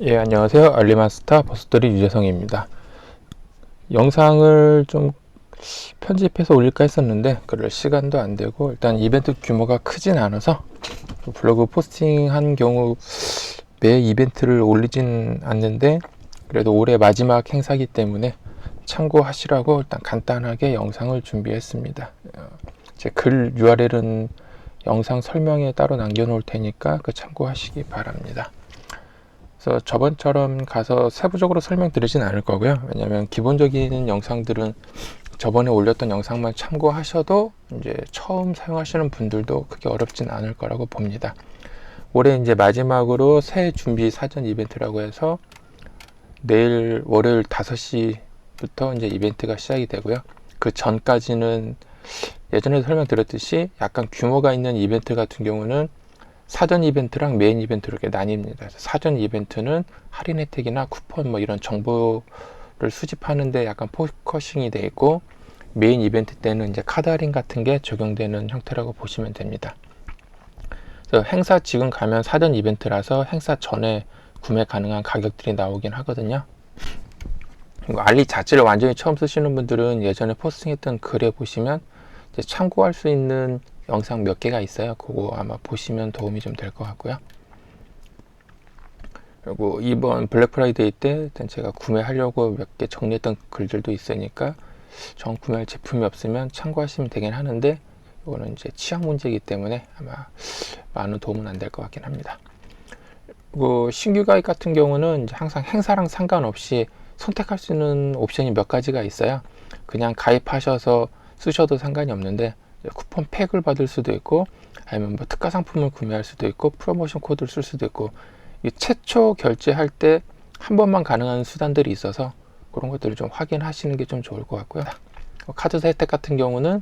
예, 안녕하세요. 알리마스터 버스터리 유재성입니다. 영상을 좀 편집해서 올릴까 했었는데 그럴 시간도 안 되고, 일단 이벤트 규모가 크진 않아서 블로그 포스팅한 경우 매 이벤트를 올리진 않는데, 그래도 올해 마지막 행사기 때문에 참고하시라고 일단 간단하게 영상을 준비했습니다. 제 글 URL은 영상 설명에 따로 남겨놓을 테니까 그 참고하시기 바랍니다. 그래서 저번처럼 가서 세부적으로 설명드리진 않을 거고요. 왜냐하면 기본적인 영상들은 저번에 올렸던 영상만 참고하셔도 이제 처음 사용하시는 분들도 크게 어렵진 않을 거라고 봅니다. 올해 이제 마지막으로 새해 준비 사전 이벤트라고 해서 내일 월요일 5시부터 이제 이벤트가 시작이 되고요. 그 전까지는 예전에 설명드렸듯이 약간 규모가 있는 이벤트 같은 경우는 사전 이벤트랑 메인 이벤트로 이렇게 나뉩니다. 사전 이벤트는 할인 혜택이나 쿠폰 뭐 이런 정보를 수집하는데 약간 포커싱이 되어 있고, 메인 이벤트 때는 이제 카드 할인 같은 게 적용되는 형태라고 보시면 됩니다. 그래서 행사 지금 가면 사전 이벤트라서 행사 전에 구매 가능한 가격들이 나오긴 하거든요. 알리 자체를 완전히 처음 쓰시는 분들은 예전에 포스팅했던 글에 보시면 이제 참고할 수 있는 영상 몇 개가 있어요. 그거 아마 보시면 도움이 좀 될 것 같고요. 그리고 이번 블랙 프라이데이 때 일단 제가 구매하려고 몇 개 정리했던 글들도 있으니까 정 구매할 제품이 없으면 참고하시면 되긴 하는데, 이거는 이제 취향 문제이기 때문에 아마 많은 도움은 안 될 것 같긴 합니다. 그리고 신규 가입 같은 경우는 이제 항상 행사랑 상관없이 선택할 수 있는 옵션이 몇 가지가 있어요. 그냥 가입하셔서 쓰셔도 상관이 없는데, 쿠폰 팩을 받을 수도 있고, 아니면 뭐 특가 상품을 구매할 수도 있고, 프로모션 코드를 쓸 수도 있고, 이 최초 결제할 때 한 번만 가능한 수단들이 있어서 그런 것들을 좀 확인하시는 게 좀 좋을 것 같고요. 카드사 혜택 같은 경우는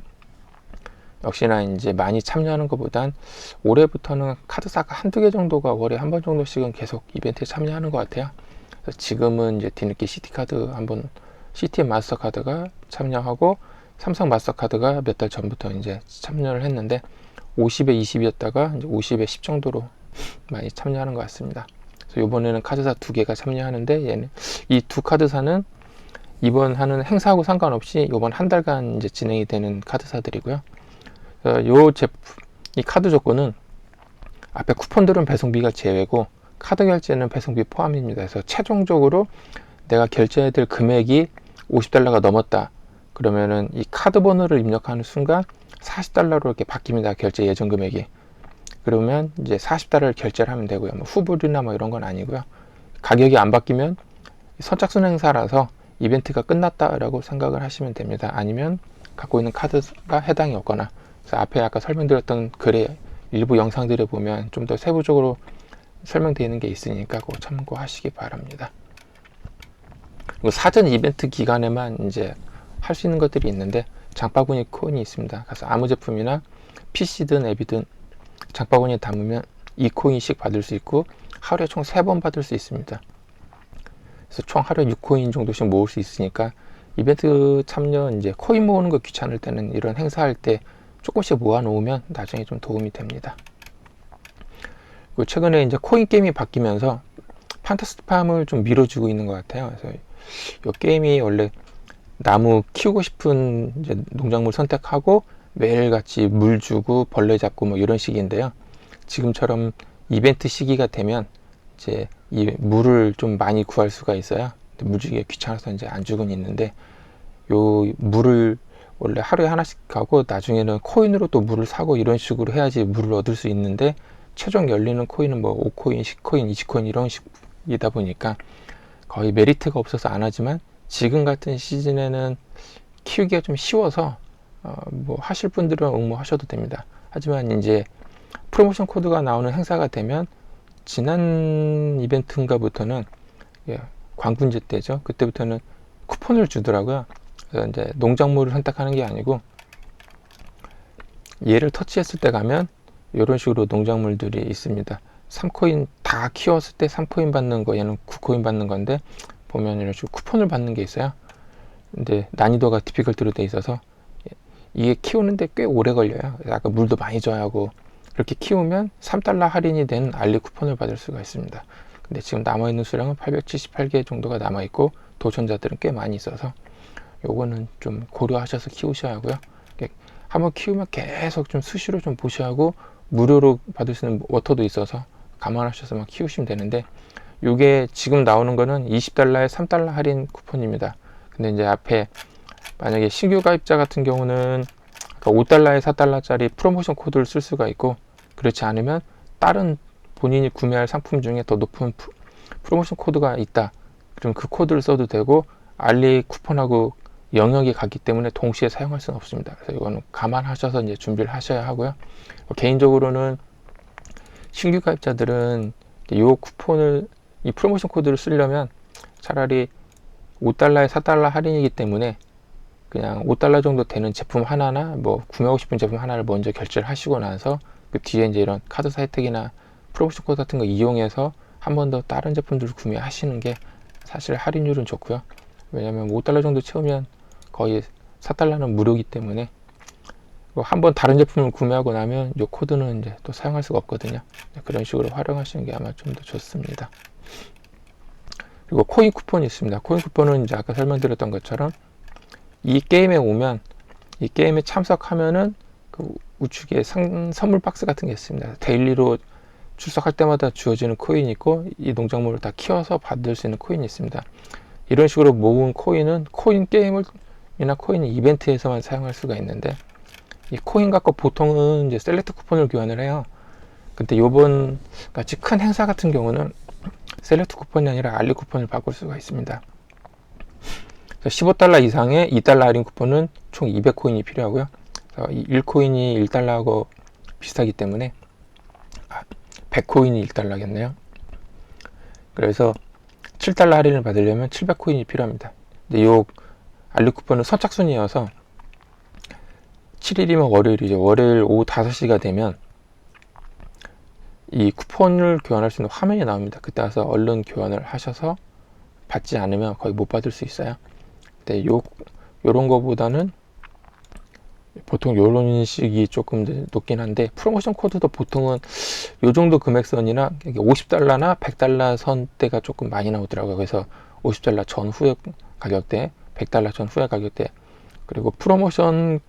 역시나 이제 많이 참여하는 것보단 올해부터는 카드사가 한두 개 정도가 월에 한 번 정도씩은 계속 이벤트에 참여하는 것 같아요. 그래서 지금은 이제 뒤늦게 시티카드 한번, 시티 마스터카드가 참여하고, 삼성 마스터카드가 몇 달 전부터 이제 참여를 했는데 50에 20이었다가 이제 50에 10 정도로 많이 참여하는 것 같습니다. 그래서 이번에는 카드사 두 개가 참여하는데, 얘는 이 두 카드사는 이번 하는 행사하고 상관없이 이번 한 달간 이제 진행이 되는 카드사들이고요. 요 제품, 이 카드 조건은 앞에 쿠폰들은 배송비가 제외고 카드 결제는 배송비 포함입니다. 그래서 최종적으로 내가 결제해야 될 금액이 $50가 넘었다 그러면은 이 카드 번호를 입력하는 순간 $40로 이렇게 바뀝니다. 결제 예정 금액이. 그러면 이제 $40를 결제를 하면 되고요. 뭐 후불이나 뭐 이런 건 아니고요. 가격이 안 바뀌면 선착순 행사라서 이벤트가 끝났다라고 생각을 하시면 됩니다. 아니면 갖고 있는 카드가 해당이 없거나. 그래서 앞에 아까 설명드렸던 글의 일부 영상들을 보면 좀 더 세부적으로 설명되어 있는 게 있으니까 그거 참고하시기 바랍니다. 그리고 사전 이벤트 기간에만 이제 할 수 있는 것들이 있는데, 장바구니 코인이 있습니다. 그래서 아무 제품이나 PC든 앱이든 장바구니에 담으면 2코인씩 받을 수 있고, 하루에 총 3번 받을 수 있습니다. 그래서 총 하루에 6코인 정도씩 모을 수 있으니까 이벤트 참여, 이제 코인 모으는 거 귀찮을 때는 이런 행사할 때 조금씩 모아 놓으면 나중에 좀 도움이 됩니다. 그리고 최근에 이제 코인 게임이 바뀌면서 판타스티팜을 좀 밀어주고 있는 것 같아요. 그래서 이 게임이 원래 나무 키우고 싶은 이제 농작물 선택하고 매일같이 물 주고 벌레 잡고 뭐 이런 식인데요. 지금처럼 이벤트 시기가 되면 이제 이 물을 좀 많이 구할 수가 있어요. 물 주기가 귀찮아서 이제 안 주곤 있는데, 요 물을 원래 하루에 하나씩 가고 나중에는 코인으로 또 물을 사고 이런 식으로 해야지 물을 얻을 수 있는데, 최종 열리는 코인은 뭐 5코인, 10코인, 20코인 이런 식이다 보니까 거의 메리트가 없어서 안 하지만, 지금 같은 시즌에는 키우기가 좀 쉬워서 뭐 하실 분들은 응모하셔도 됩니다. 하지만 이제 프로모션 코드가 나오는 행사가 되면, 지난 이벤트인가부터는 광분제 때죠. 그때부터는 쿠폰을 주더라고요. 그래서 이제 농작물을 선택하는 게 아니고 얘를 터치했을 때 가면 이런 식으로 농작물들이 있습니다. 3코인 다 키웠을 때 3코인 받는 거, 얘는 9코인 받는 건데, 보면 이런 식으로 쿠폰을 받는 게 있어요. 근데 난이도가 디피컬트로 돼 있어서 이게 키우는데 꽤 오래 걸려요. 아까 물도 많이 줘야 하고, 이렇게 키우면 $3 할인이 된 알리 쿠폰을 받을 수가 있습니다. 근데 지금 남아있는 수량은 878개 정도가 남아있고 도전자들은 꽤 많이 있어서 요거는 좀 고려하셔서 키우셔야 하고요. 한번 키우면 계속 좀 수시로 좀 보셔야 하고, 무료로 받을 수 있는 워터도 있어서 감안하셔서만 키우시면 되는데, 요게 지금 나오는 거는 $20에 $3 할인 쿠폰입니다. 근데 이제 앞에 만약에 신규 가입자 같은 경우는 $5에 $4짜리 프로모션 코드를 쓸 수가 있고, 그렇지 않으면 다른 본인이 구매할 상품 중에 더 높은 프로모션 코드가 있다, 그럼 그 코드를 써도 되고, 알리 쿠폰하고 영역이 같기 때문에 동시에 사용할 수는 없습니다. 그래서 이거는 감안하셔서 이제 준비를 하셔야 하고요. 개인적으로는 신규 가입자들은 이 쿠폰을, 이 프로모션 코드를 쓰려면 차라리 $5에 $4 할인이기 때문에 그냥 $5 정도 되는 제품 하나나 뭐 구매하고 싶은 제품 하나를 먼저 결제를 하시고 나서 그 뒤에 이제 이런 카드사 혜택이나 프로모션 코드 같은 거 이용해서 한 번 더 다른 제품들을 구매하시는 게 사실 할인율은 좋고요. 왜냐면 $5 정도 채우면 거의 $4는 무료이기 때문에 한번 다른 제품을 구매하고 나면 이 코드는 이제 또 사용할 수가 없거든요. 그런 식으로 활용하시는 게 아마 좀 더 좋습니다. 그리고 코인 쿠폰이 있습니다. 코인 쿠폰은 이제 아까 설명드렸던 것처럼 이 게임에 오면, 이 게임에 참석하면은 그 우측에 선물 박스 같은 게 있습니다. 데일리로 출석할 때마다 주어지는 코인이 있고, 이 농작물을 다 키워서 받을 수 있는 코인이 있습니다. 이런 식으로 모은 코인은 코인 게임이나 코인 이벤트에서만 사용할 수가 있는데, 이 코인 갖고 보통은 이제 셀렉트 쿠폰을 교환을 해요. 근데 요번 같이 큰 행사 같은 경우는 셀렉트 쿠폰이 아니라 알리 쿠폰을 바꿀 수가 있습니다. $15 이상의 $2 할인 쿠폰은 총 200코인이 필요하고요. 1코인이 $1하고 비슷하기 때문에 100코인이 $1겠네요. 그래서 $7 할인을 받으려면 700코인이 필요합니다. 근데 요 알리 쿠폰은 선착순이어서 7일이면 월요일이죠. 월요일 오후 5시가 되면 이 쿠폰을 교환할 수 있는 화면이 나옵니다. 그때 와서 얼른 교환을 하셔서 받지 않으면 거의 못 받을 수 있어요. 근데 요런 거보다는 보통 요런 식이 조금 더 높긴 한데, 프로모션 코드도 보통은 요 정도 금액선이나 $50나 $100 선대가 조금 많이 나오더라고요. 그래서 $50 전후의 가격대, $100 전후의 가격대, 그리고 프로모션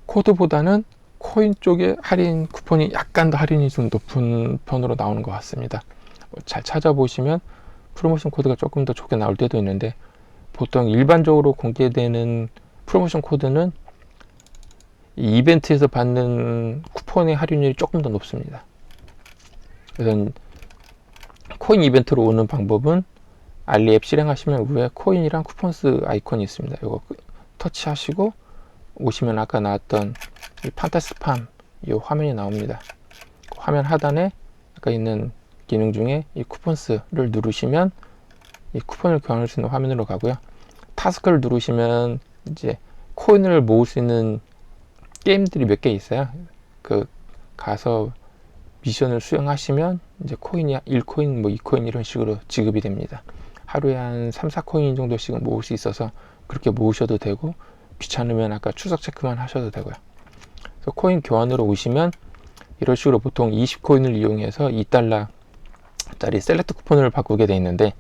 코드보다는 코인 쪽에 할인 쿠폰이 약간 더 할인이 좀 높은 편으로 나오는 것 같습니다. 잘 찾아보시면 프로모션 코드가 조금 더 좋게 나올 때도 있는데, 보통 일반적으로 공개되는 프로모션 코드는 이 이벤트에서 받는 쿠폰의 할인율이 조금 더 높습니다. 그래서 코인 이벤트로 오는 방법은 알리 앱 실행하시면 위에 코인이랑 쿠폰스 아이콘이 있습니다. 이거 터치하시고 오시면 아까 나왔던 이 판타스팜 이 화면이 나옵니다. 화면 하단에 아까 있는 기능 중에 이 쿠폰스를 누르시면 이 쿠폰을 교환할 수 있는 화면으로 가고요. 타스크를 누르시면 이제 코인을 모을 수 있는 게임들이 몇 개 있어요. 그 가서 미션을 수행하시면 이제 코인이 1코인, 뭐 2코인 이런 식으로 지급이 됩니다. 하루에 한 3, 4코인 정도씩은 모을 수 있어서 그렇게 모으셔도 되고, 귀찮으면 아까 출석 체크만 하셔도 되고요. 그래서 코인 교환으로 오시면 이런 식으로 보통 20코인을 이용해서 $2짜리 셀렉트 쿠폰을 바꾸게 되어 있는데,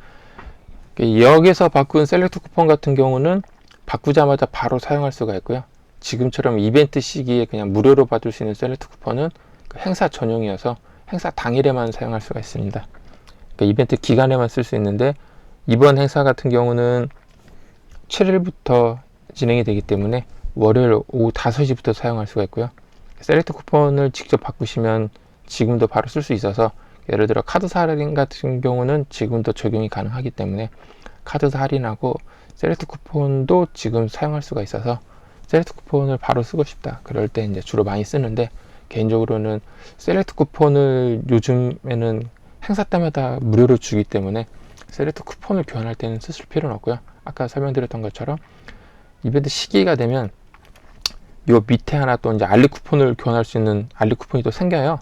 여기서 바꾼 셀렉트 쿠폰 같은 경우는 바꾸자마자 바로 사용할 수가 있고요. 지금처럼 이벤트 시기에 그냥 무료로 받을 수 있는 셀렉트 쿠폰은 그 행사 전용이어서 행사 당일에만 사용할 수가 있습니다. 그러니까 이벤트 기간에만 쓸 수 있는데, 이번 행사 같은 경우는 7일부터 진행이 되기 때문에 월요일 오후 5시부터 사용할 수가 있고요. 셀렉트 쿠폰을 직접 바꾸시면 지금도 바로 쓸 수 있어서, 예를 들어 카드사 할인 같은 경우는 지금도 적용이 가능하기 때문에 카드사 할인하고 셀렉트 쿠폰도 지금 사용할 수가 있어서, 셀렉트 쿠폰을 바로 쓰고 싶다 그럴 때 이제 주로 많이 쓰는데, 개인적으로는 셀렉트 쿠폰을 요즘에는 행사 때마다 무료로 주기 때문에 셀렉트 쿠폰을 교환할 때는 쓰실 필요는 없고요. 아까 설명드렸던 것처럼 이벤트 시기가 되면 요 밑에 하나 또 이제 알리 쿠폰을 교환할 수 있는 알리 쿠폰이 또 생겨요.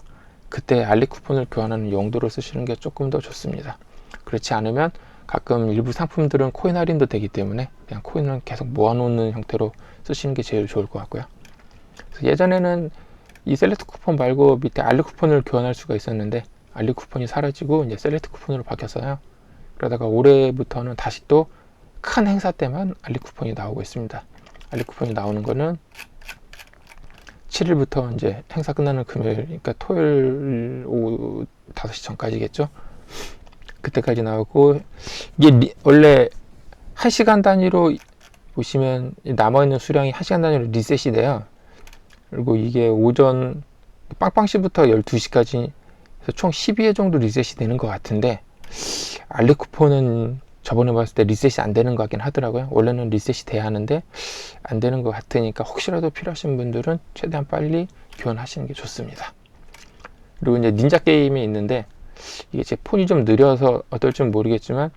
그때 알리 쿠폰을 교환하는 용도로 쓰시는 게 조금 더 좋습니다. 그렇지 않으면 가끔 일부 상품들은 코인 할인도 되기 때문에 그냥 코인을 계속 모아놓는 형태로 쓰시는 게 제일 좋을 것 같고요. 그래서 예전에는 이 셀렉트 쿠폰 말고 밑에 알리 쿠폰을 교환할 수가 있었는데, 알리 쿠폰이 사라지고 이제 셀렉트 쿠폰으로 바뀌었어요. 그러다가 올해부터는 다시 또 큰 행사 때만 알리 쿠폰이 나오고 있습니다. 알리 쿠폰이 나오는 거는 7일부터 이제 행사 끝나는 금요일, 그러니까 토요일 오후 5시 전까지겠죠. 그때까지 나오고, 이게 원래 1시간 단위로 보시면 남아있는 수량이 1시간 단위로 리셋이 돼요. 그리고 이게 오전 빵빵시부터 12시까지 총 12회 정도 리셋이 되는 것 같은데, 알리 쿠폰은 저번에 봤을 때 리셋이 안 되는 것 같긴 하더라고요. 원래는 리셋이 돼야 하는데 안 되는 것 같으니까 혹시라도 필요하신 분들은 최대한 빨리 교환하시는 게 좋습니다. 그리고 이제 닌자 게임이 있는데, 이게 제 폰이 좀 느려서 어떨지 모르겠지만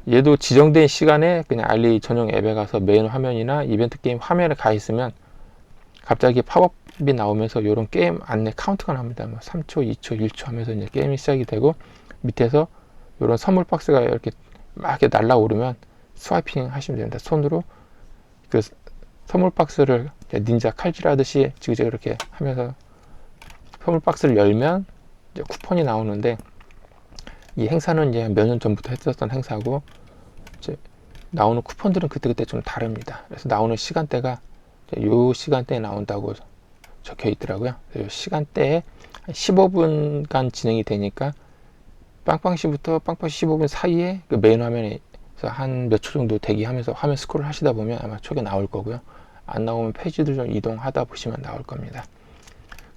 얘도 지정된 시간에 그냥 알리 전용 앱에 가서 메인 화면이나 이벤트 게임 화면에 가 있으면 갑자기 팝업이 나오면서 이런 게임 안내 카운트가 나옵니다. 3초, 2초, 1초 하면서 이제 게임이 시작이 되고, 밑에서 이런 선물 박스가 이렇게 막 이렇게 날라오르면 스와이핑 하시면 됩니다. 손으로 그 선물 박스를 닌자 칼질 하듯이 지그재그 이렇게 하면서 선물 박스를 열면 이제 쿠폰이 나오는데, 이 행사는 이제 몇 년 전부터 했었던 행사고, 이제 나오는 쿠폰들은 그때그때 좀 다릅니다. 그래서 나오는 시간대가 요 시간대에 나온다고 적혀 있더라고요. 이 시간대에 15분간 진행이 되니까 빵빵시부터 빵빵시 15분 사이에 그 메인 화면에서 한 몇 초 정도 대기하면서 화면 스크롤 하시다 보면 아마 초기에 나올 거고요. 안 나오면 페이지들 좀 이동하다 보시면 나올 겁니다.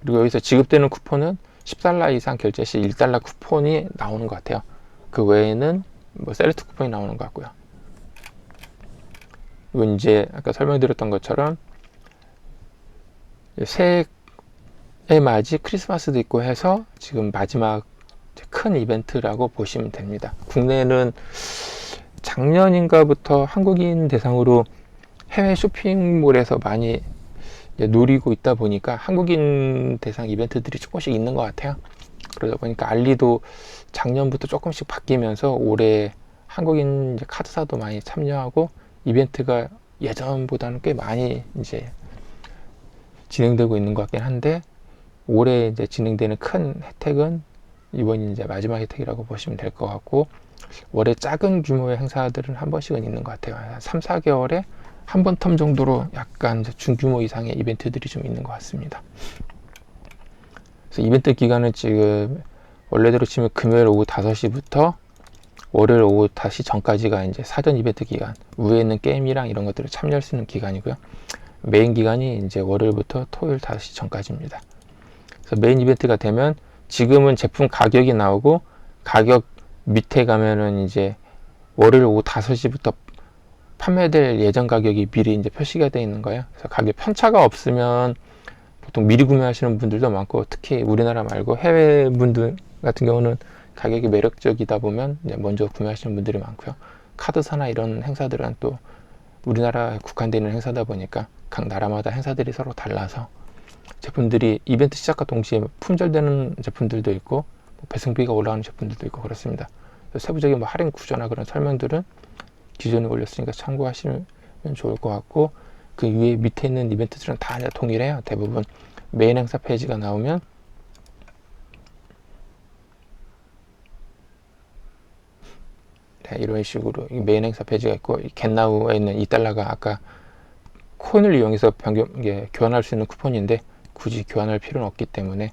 그리고 여기서 지급되는 쿠폰은 10달러 이상 결제 시 1달러 쿠폰이 나오는 것 같아요. 그 외에는 뭐 셀렉트 쿠폰이 나오는 것 같고요. 이건 이제 아까 설명드렸던 것처럼 새해 맞이 크리스마스도 있고 해서 지금 마지막 큰 이벤트라고 보시면 됩니다. 국내는 작년인가부터 한국인 대상으로 해외 쇼핑몰에서 많이 노리고 있다 보니까 한국인 대상 이벤트들이 조금씩 있는 것 같아요. 그러다 보니까 알리도 작년부터 조금씩 바뀌면서 올해 한국인 카드사도 많이 참여하고 이벤트가 예전보다는 꽤 많이 이제 진행되고 있는 것 같긴 한데, 올해 이제 진행되는 큰 혜택은 이번이 이제 마지막 혜택이라고 보시면 될 것 같고, 올해 작은 규모의 행사들은 한 번씩은 있는 것 같아요. 한 3, 4개월에 한 번 텀 정도로 약간 이제 중규모 이상의 이벤트들이 좀 있는 것 같습니다. 그래서 이벤트 기간은 지금 원래대로 치면 금요일 오후 5시부터 월요일 오후 5시 전까지가 이제 사전 이벤트 기간, 위에 있는 게임이랑 이런 것들을 참여할 수 있는 기간이고요. 메인 기간이 이제 월요일부터 토요일 5시 전까지입니다. 그래서 메인 이벤트가 되면 지금은 제품 가격이 나오고, 가격 밑에 가면은 이제 월요일 오후 5시부터 판매될 예전 가격이 미리 이제 표시가 되어 있는 거예요. 그래서 가격 편차가 없으면 보통 미리 구매하시는 분들도 많고, 특히 우리나라 말고 해외 분들 같은 경우는 가격이 매력적이다 보면 이제 먼저 구매하시는 분들이 많고요. 카드사나 이런 행사들은 또 우리나라에 국한되어 있는 행사다 보니까 각 나라마다 행사들이 서로 달라서 제품들이 이벤트 시작과 동시에 품절되는 제품들도 있고, 뭐 배송비가 올라가는 제품들도 있고 그렇습니다. 세부적인 뭐 할인 구조나 그런 설명들은 기존에 올렸으니까 참고하시면 좋을 것 같고, 그 위에 밑에 있는 이벤트들은 다 동일해요. 대부분 메인 행사 페이지가 나오면 네, 이런 식으로 메인 행사 페이지가 있고, 겟나우에 있는 2달러가 아까 코인을 이용해서 교환할 수 있는 쿠폰인데 굳이 교환할 필요는 없기 때문에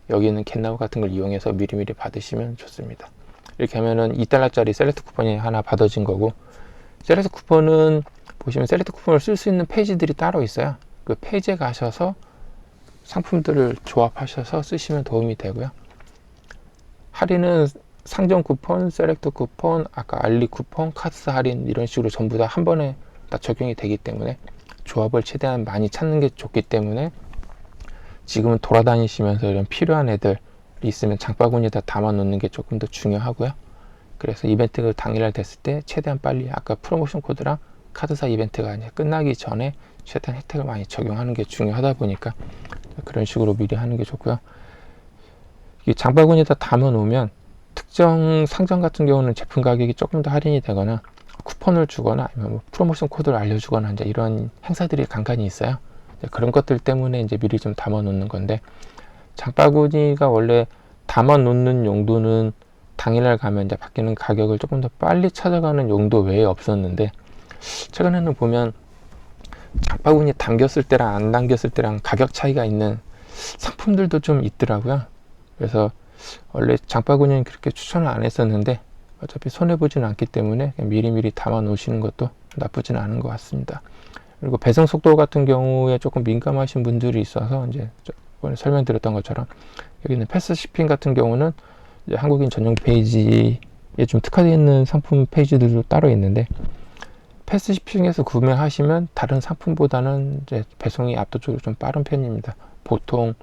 여기 있는 겟나우 같은 걸 이용해서 미리미리 받으시면 좋습니다. 이렇게 하면은 2달러짜리 셀렉트 쿠폰이 하나 받아진 거고, 셀렉트 쿠폰은 보시면 셀렉트 쿠폰을 쓸 수 있는 페이지들이 따로 있어요. 그 페이지에 가셔서 상품들을 조합하셔서 쓰시면 도움이 되고요. 할인은 상점 쿠폰, 셀렉트 쿠폰, 아까 알리 쿠폰, 카드사 할인 이런 식으로 전부 다 한 번에 다 적용이 되기 때문에 조합을 최대한 많이 찾는 게 좋기 때문에 지금은 돌아다니시면서 이런 필요한 애들 있으면 장바구니에다 담아 놓는 게 조금 더 중요하고요. 그래서 이벤트가 당일날 됐을 때 최대한 빨리 아까 프로모션 코드랑 카드사 이벤트가 이제 끝나기 전에 최대한 혜택을 많이 적용하는 게 중요하다 보니까 그런 식으로 미리 하는 게 좋고요. 이 장바구니에다 담아 놓으면 특정 상점 같은 경우는 제품 가격이 조금 더 할인이 되거나 쿠폰을 주거나 아니면 뭐 프로모션 코드를 알려주거나 이제 이런 행사들이 간간히 있어요. 그런 것들 때문에 이제 미리 좀 담아 놓는 건데, 장바구니가 원래 담아 놓는 용도는 당일날 가면 이제 바뀌는 가격을 조금 더 빨리 찾아가는 용도 외에 없었는데, 최근에는 보면 장바구니에 담겼을 때랑 안 담겼을 때랑 가격 차이가 있는 상품들도 좀 있더라고요. 그래서 원래 장바구니는 그렇게 추천을 안 했었는데, 어차피 손해보지는 않기 때문에 미리미리 담아 놓으시는 것도 나쁘진 않은 것 같습니다. 그리고 배송 속도 같은 경우에 조금 민감하신 분들이 있어서 이제 저번에 설명드렸던 것처럼, 여기는 패스시핑 같은 경우는 이제 한국인 전용 페이지에 좀 특화되어 있는 상품 페이지들도 따로 있는데, 패스시핑에서 구매하시면 다른 상품보다는 이제 배송이 압도적으로 좀 빠른 편입니다. 보통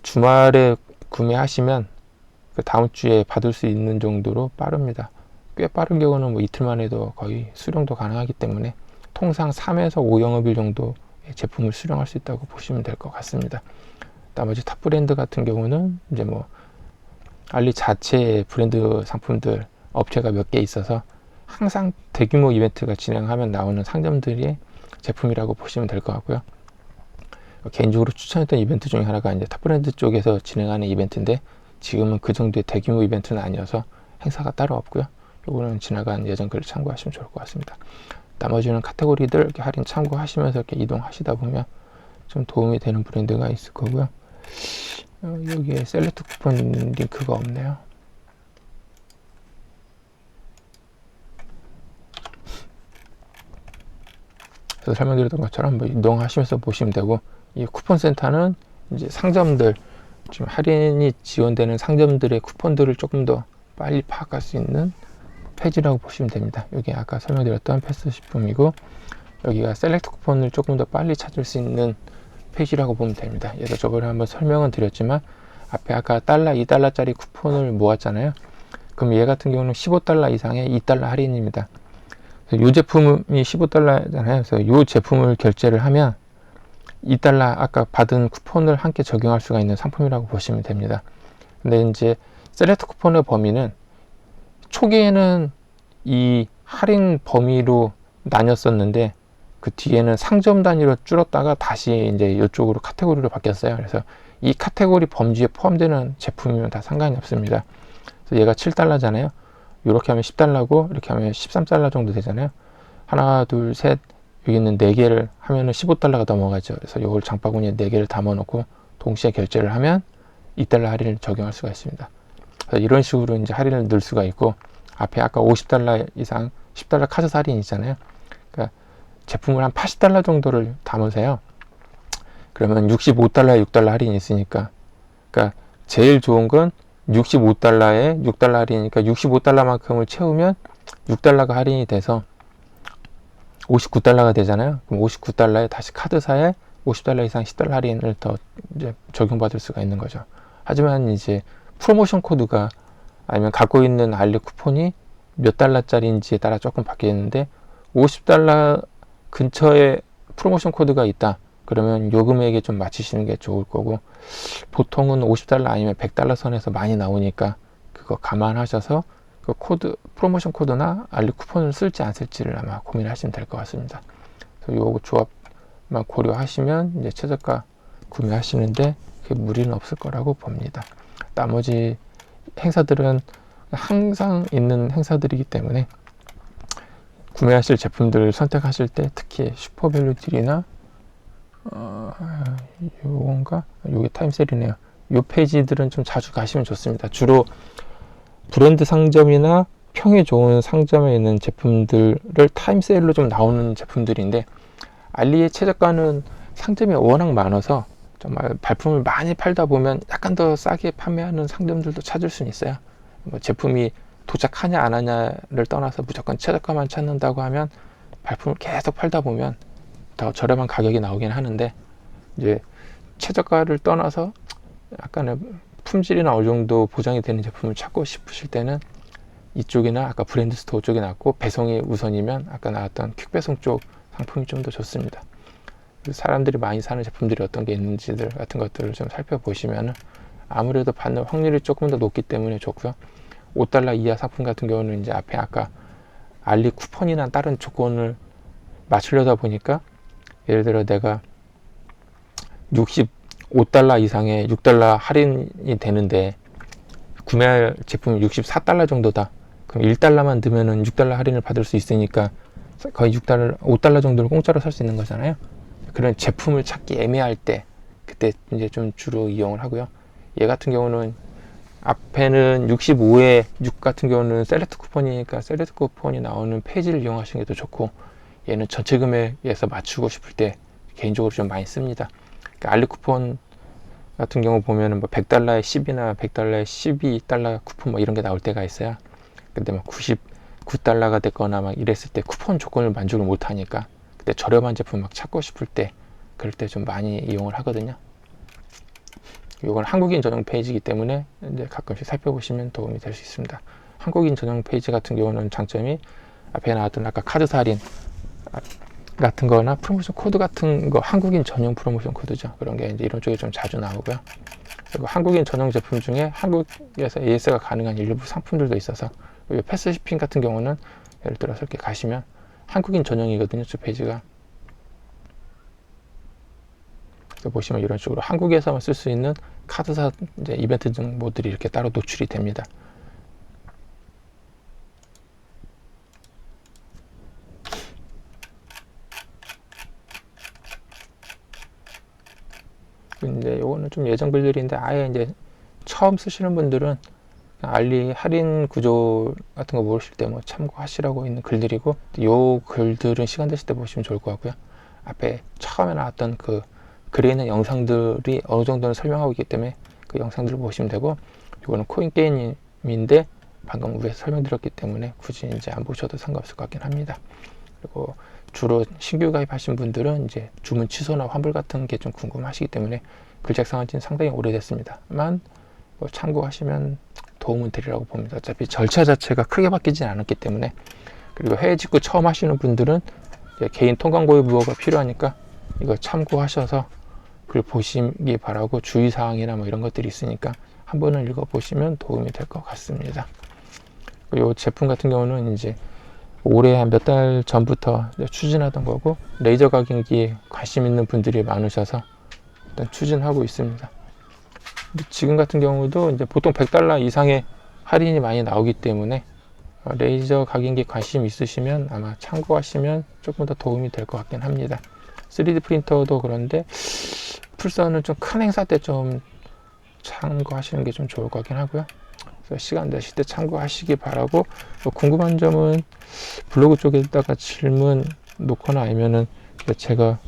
주말에 구매하시면 그 다음 주에 받을 수 있는 정도로 빠릅니다. 꽤 빠른 경우는 뭐 이틀 만에도 거의 수령도 가능하기 때문에 통상 3에서 5영업일 정도의 제품을 수령할 수 있다고 보시면 될 것 같습니다. 나머지 탑 브랜드 같은 경우는 이제 뭐 알리 자체의 브랜드 상품들 업체가 몇 개 있어서 항상 대규모 이벤트가 진행하면 나오는 상점들의 제품이라고 보시면 될 것 같고요. 개인적으로 추천했던 이벤트 중에 하나가 이제 탑 브랜드 쪽에서 진행하는 이벤트인데, 지금은 그 정도의 대규모 이벤트는 아니어서 행사가 따로 없고요. 요거는 지나간 예전 글을 참고하시면 좋을 것 같습니다. 나머지는 카테고리들 이렇게 할인 참고하시면서 이렇게 이동하시다 보면 좀 도움이 되는 브랜드가 있을 거고요. 여기에 셀렉트 쿠폰 링크가 없네요. 그래서 설명드렸던 것처럼 뭐 이동하시면서 보시면 되고, 이 쿠폰 센터는 이제 상점들, 지금 할인이 지원되는 상점들의 쿠폰들을 조금 더 빨리 파악할 수 있는 페이지라고 보시면 됩니다. 여기 아까 설명드렸던 패스식품이고, 여기가 셀렉트 쿠폰을 조금 더 빨리 찾을 수 있는 페이지라고 보면 됩니다. 얘도 저번에 한번 설명은 드렸지만, 앞에 아까 달러, 2달러짜리 쿠폰을 모았잖아요. 그럼 얘 같은 경우는 15달러 이상의 2달러 할인입니다. 이 제품이 15달러잖아요. 그래서 이 제품을 결제를 하면 2달러 아까 받은 쿠폰을 함께 적용할 수가 있는 상품이라고 보시면 됩니다. 근데 이제 셀렉트 쿠폰의 범위는 초기에는 이 할인 범위로 나뉘었었는데, 그 뒤에는 상점 단위로 줄었다가 다시 이제 이쪽으로 카테고리로 바뀌었어요. 그래서 이 카테고리 범주에 포함되는 제품이면 다 상관이 없습니다. 그래서 얘가 7달러잖아요. 이렇게 하면 10달러고, 이렇게 하면 13달러 정도 되잖아요. 하나, 둘, 셋, 여기 있는 4개를 하면은 15달러가 넘어가죠. 그래서 이걸 장바구니에 4개를 담아 놓고 동시에 결제를 하면 2달러 할인을 적용할 수가 있습니다. 그래서 이런 식으로 이제 할인을 넣을 수가 있고, 앞에 아까 50달러 이상 10달러 카드 할인 있잖아요. 그러니까 제품을 한 80달러 정도를 담으세요. 그러면 65달러에 6달러 할인이 있으니까, 그러니까 제일 좋은 건 65달러에 6달러 할인이니까 65달러만큼을 채우면 6달러가 할인이 돼서 59달러가 되잖아요. 그럼 59달러에 다시 카드사에 50달러 이상 10달러 할인을 더 이제 적용받을 수가 있는 거죠. 하지만 이제 프로모션 코드가, 아니면 갖고 있는 알리 쿠폰이 몇 달러짜리인지에 따라 조금 바뀌는데, 50달러 근처에 프로모션 코드가 있다 그러면 요 금액에 좀 맞추시는 게 좋을 거고, 보통은 50달러 아니면 100달러 선에서 많이 나오니까 그거 감안하셔서 그 코드, 프로모션 코드나 알리 쿠폰을 쓸지 안 쓸지를 아마 고민하시면 될 것 같습니다. 그래서 요 조합만 고려하시면 이제 최저가 구매하시는데 그게 무리는 없을 거라고 봅니다. 나머지 행사들은 항상 있는 행사들이기 때문에 구매하실 제품들을 선택하실 때 특히 슈퍼밸류 딜이나 요건가? 요게 타임셀이네요. 요 페이지들은 좀 자주 가시면 좋습니다. 주로 브랜드 상점이나 평이 좋은 상점에 있는 제품들을 타임세일로 좀 나오는 제품들인데, 알리의 최저가는 상점이 워낙 많아서 정말 발품을 많이 팔다 보면 약간 더 싸게 판매하는 상점들도 찾을 수는 있어요. 뭐 제품이 도착하냐 안 하냐를 떠나서 무조건 최저가만 찾는다고 하면 발품을 계속 팔다 보면 더 저렴한 가격이 나오긴 하는데, 이제 최저가를 떠나서 약간의 품질이나 어느 정도 보장이 되는 제품을 찾고 싶으실 때는 이쪽이나 아까 브랜드 스토어 쪽이 낫고, 배송이 우선이면 아까 나왔던 퀵배송 쪽 상품이 좀 더 좋습니다. 사람들이 많이 사는 제품들이 어떤 게 있는지들 같은 것들을 좀 살펴보시면 아무래도 받는 확률이 조금 더 높기 때문에 좋고요. 5달러 이하 상품 같은 경우는 이제 앞에 아까 알리 쿠폰이나 다른 조건을 맞추려다 보니까, 예를 들어 내가 5달러 이상의 6달러 할인이 되는데 구매할 제품이 64달러 정도다. 그럼 1달러만 넣으면은 6달러 할인을 받을 수 있으니까 거의 5달러 정도를 공짜로 살 수 있는 거잖아요. 그런 제품을 찾기 애매할 때 그때 이제 좀 주로 이용을 하고요. 얘 같은 경우는 앞에는 65에 6 같은 경우는 셀렉트 쿠폰이니까 셀렉트 쿠폰이 나오는 페이지를 이용하시는 게 더 좋고, 얘는 전체 금액에서 맞추고 싶을 때 개인적으로 좀 많이 씁니다. 그러니까 알리 쿠폰 같은 경우 보면은 뭐 100달러에 10이나 100달러에 12달러 쿠폰 뭐 이런 게 나올 때가 있어요. 근데 막 99달러가 됐거나 막 이랬을 때 쿠폰 조건을 만족을 못 하니까 그때 저렴한 제품 막 찾고 싶을 때 그럴 때 좀 많이 이용을 하거든요. 이건 한국인 전용 페이지이기 때문에 이제 가끔씩 살펴보시면 도움이 될 수 있습니다. 한국인 전용 페이지 같은 경우는 장점이 앞에 나왔던 아까 카드 할인 같은 거나 프로모션 코드 같은 거, 한국인 전용 프로모션 코드죠. 그런 게 이제 이런 쪽에 좀 자주 나오고요. 그리고 한국인 전용 제품 중에 한국에서 AS가 가능한 일부 상품들도 있어서, 패스 쇼핑 같은 경우는 예를 들어서 이렇게 가시면 한국인 전용이거든요. 저 페이지가. 보시면 이런 식으로 한국에서만 쓸 수 있는 카드사 이제 이벤트 정보들이 이렇게 따로 노출이 됩니다. 이제 요거는 좀 예전 글들인데 아예 이제 처음 쓰시는 분들은 알리 할인 구조 같은 거 모르실 때 뭐 참고하시라고 있는 글들이고, 요 글들은 시간 되실 때 보시면 좋을 것 같고요. 앞에 처음에 나왔던 그 글에 있는 영상들이 어느 정도는 설명하고 있기 때문에 그 영상들을 보시면 되고, 이거는 코인 게임인데 방금 위에서 설명드렸기 때문에 굳이 이제 안 보셔도 상관없을 것 같긴 합니다. 그리고 주로 신규 가입하신 분들은 이제 주문 취소나 환불 같은 게 좀 궁금하시기 때문에 글 작성한 지는 상당히 오래됐습니다만 뭐 참고하시면 도움은 되리라고 봅니다. 어차피 절차 자체가 크게 바뀌진 않았기 때문에. 그리고 해외 직구 처음 하시는 분들은 개인 통관 고유 부호가 필요하니까 이거 참고하셔서 글 보시기 바라고, 주의사항이나 뭐 이런 것들이 있으니까 한 번은 읽어보시면 도움이 될 것 같습니다. 이 제품 같은 경우는 이제 올해 한 몇 달 전부터 추진하던 거고, 레이저 각인기에 관심 있는 분들이 많으셔서 일단 추진하고 있습니다. 지금 같은 경우도 이제 보통 100달러 이상의 할인이 많이 나오기 때문에 레이저 각인기 관심 있으시면 아마 참고하시면 조금 더 도움이 될 것 같긴 합니다. 3D 프린터도 그런데 풀선은 좀 큰 행사 때 좀 참고하시는 게 좀 좋을 것 같긴 하고요. 그래서 시간 되실 때 참고하시기 바라고, 궁금한 점은 블로그 쪽에다가 질문 놓거나 아니면은 제가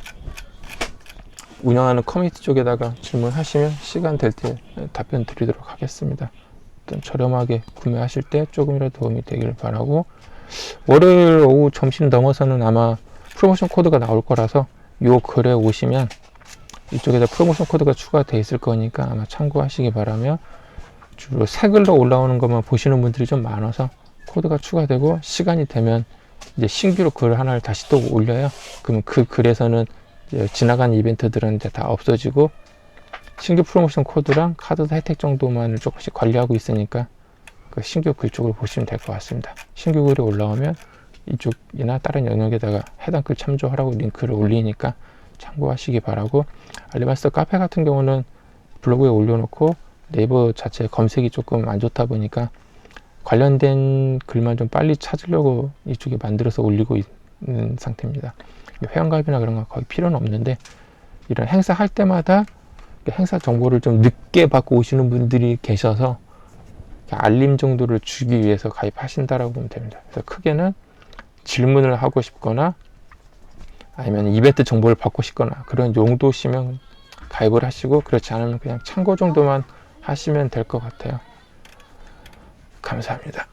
운영하는 커뮤니티 쪽에다가 질문하시면 시간 될 때 답변 드리도록 하겠습니다. 일단 저렴하게 구매하실 때 조금이라도 도움이 되길 바라고, 월요일 오후 점심 넘어서는 아마 프로모션 코드가 나올 거라서 요 글에 오시면 이쪽에다 프로모션 코드가 추가되어 있을 거니까 아마 참고하시기 바라며, 주로 새 글로 올라오는 것만 보시는 분들이 좀 많아서 코드가 추가되고 시간이 되면 이제 신규로 글 하나를 다시 또 올려요. 그러면 그 글에서는 이제 지나간 이벤트들은 이제 다 없어지고 신규 프로모션 코드랑 카드 혜택 정도만을 조금씩 관리하고 있으니까 그 신규 글 쪽을 보시면 될 것 같습니다. 신규 글이 올라오면 이쪽이나 다른 영역에다가 해당 글 참조하라고 링크를 올리니까 참고하시기 바라고, 알리바스터 카페 같은 경우는 블로그에 올려놓고 네이버 자체 검색이 조금 안 좋다 보니까 관련된 글만 좀 빨리 찾으려고 이쪽에 만들어서 올리고 있는 상태입니다. 회원가입이나 그런 거 거의 필요는 없는데, 이런 행사 할 때마다 행사 정보를 좀 늦게 받고 오시는 분들이 계셔서 알림 정도를 주기 위해서 가입하신다라고 보면 됩니다. 그래서 크게는 질문을 하고 싶거나 아니면 이벤트 정보를 받고 싶거나 그런 용도시면 가입을 하시고, 그렇지 않으면 그냥 참고 정도만 하시면 될 것 같아요. 감사합니다.